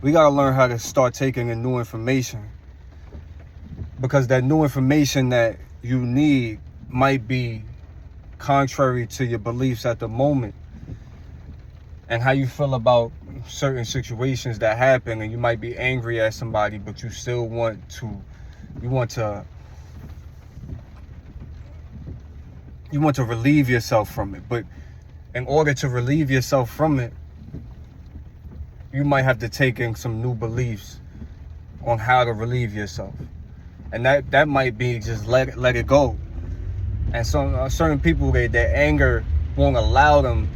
we gotta learn how to start taking in new information, because that new information that you need might be contrary to your beliefs at the moment and how you feel about certain situations that happen, and you might be angry at somebody, but you still want to relieve yourself from it. But in order to relieve yourself from it, you might have to take in some new beliefs on how to relieve yourself. And that might be just let it go. And some certain people, their anger won't allow them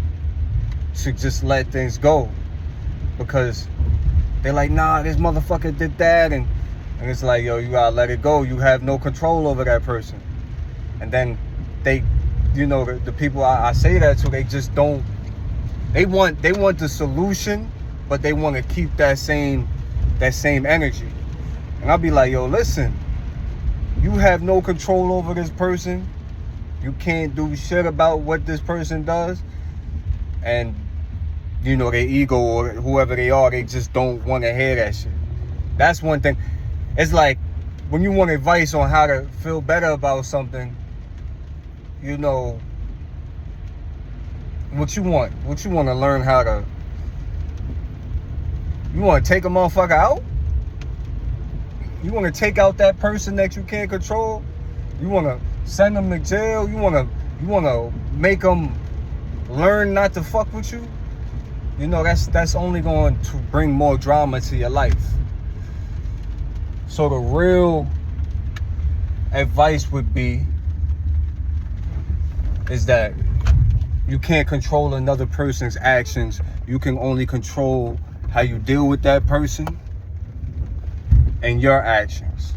to just let things go, because they're like, nah, this motherfucker did that, and it's like, yo, you gotta let it go. You have no control over that person. And then they, the people I say that to, they just don't. They want the solution, but they want to keep that same energy. And I'll be like, yo, listen, you have no control over this person. You can't do shit about what this person does. And, their ego or whoever they are, they just don't want to hear that shit. That's one thing. It's like when you want advice on how to feel better about something, what you want to learn how to, you want to take a motherfucker out? You want to take out that person that you can't control? You want to send them to jail? You want to make them learn not to fuck with you? That's only going to bring more drama to your life. So the real advice would be is that you can't control another person's actions. You can only control how you deal with that person and your actions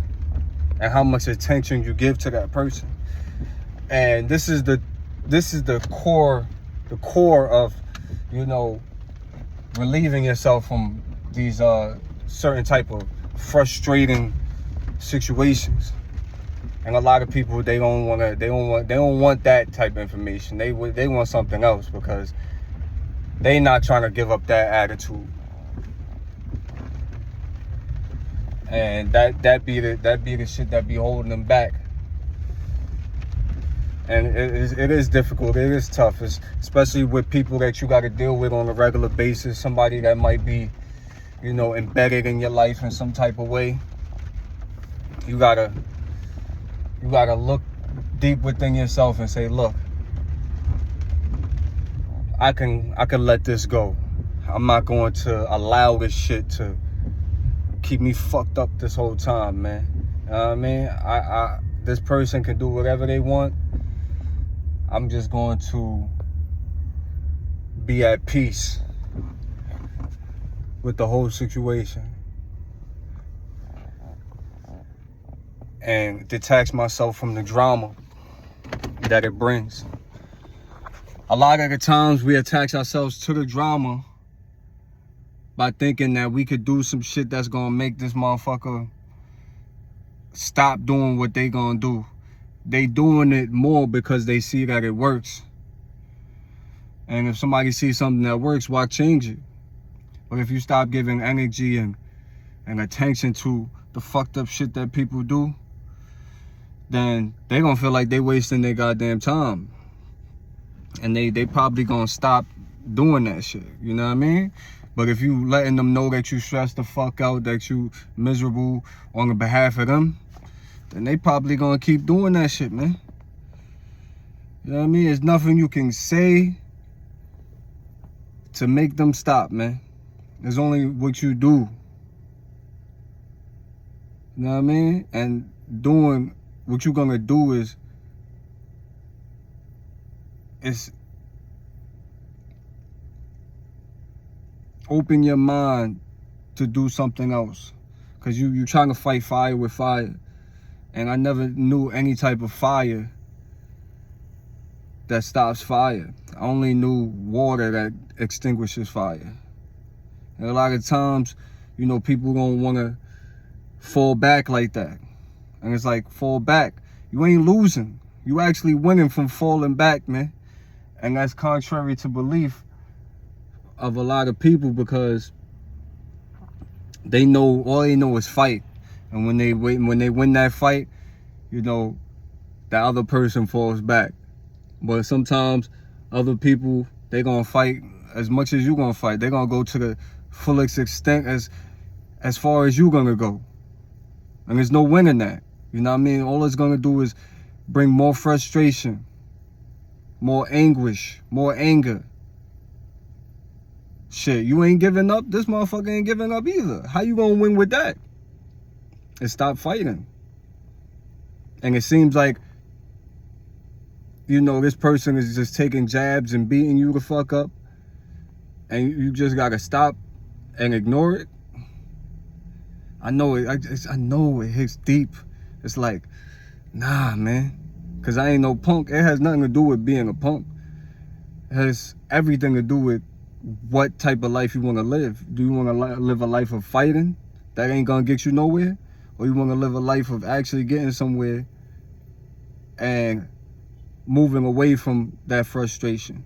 and how much attention you give to that person. And this is the core of, relieving yourself from these certain type of frustrating situations. And a lot of people, they don't want that type of information. They want something else, because they not trying to give up that attitude. And that be the shit that be holding them back. And it is difficult. It is tough, especially with people that you got to deal with on a regular basis. Somebody that might be, embedded in your life in some type of way. You gotta look deep within yourself and say, look, I can let this go. I'm not going to allow this shit to keep me fucked up this whole time, man. You know what I mean? This person can do whatever they want. I'm just going to be at peace with the whole situation and detach myself from the drama that it brings. A lot of the times we attach ourselves to the drama by thinking that we could do some shit that's gonna make this motherfucker stop doing what they gonna do. They doing it more because they see that it works. And if somebody sees something that works, why change it? But if you stop giving energy and attention to the fucked up shit that people do, then they gonna feel like they wasting their goddamn time. And they probably gonna stop doing that shit, you know what I mean? But if you letting them know that you stressed the fuck out, that you miserable on the behalf of them, then they probably gonna keep doing that shit, man. You know what I mean? There's nothing you can say to make them stop, man. There's only what you do. You know what I mean? And doing what you're gonna do is open your mind to do something else. Cause you trying to fight fire with fire. And I never knew any type of fire that stops fire. I only knew water that extinguishes fire. And a lot of times, people gonna wanna fall back like that. And it's like, fall back. You ain't losing. You actually winning from falling back, man. And that's contrary to belief of a lot of people, because They know, all they know is fight. And when they win that fight, you know, the other person falls back. But sometimes other people, they gonna fight as much as you gonna fight. They gonna go to the fullest extent as far as you gonna go. And there's no winning that. You know what I mean? All it's gonna do is bring more frustration, more anguish, more anger. Shit, you ain't giving up. This motherfucker ain't giving up either. How you gonna win with that? And stop fighting. And it seems like, you know, this person is just taking jabs and beating you the fuck up. And you just gotta stop and ignore it. I know it. I know it hits deep. It's like, nah, man. Cause I ain't no punk. It has nothing to do with being a punk. It has everything to do with what type of life you want to live. Do you want to live a life of fighting that ain't gonna get you nowhere, or you want to live a life of actually getting somewhere and moving away from that frustration?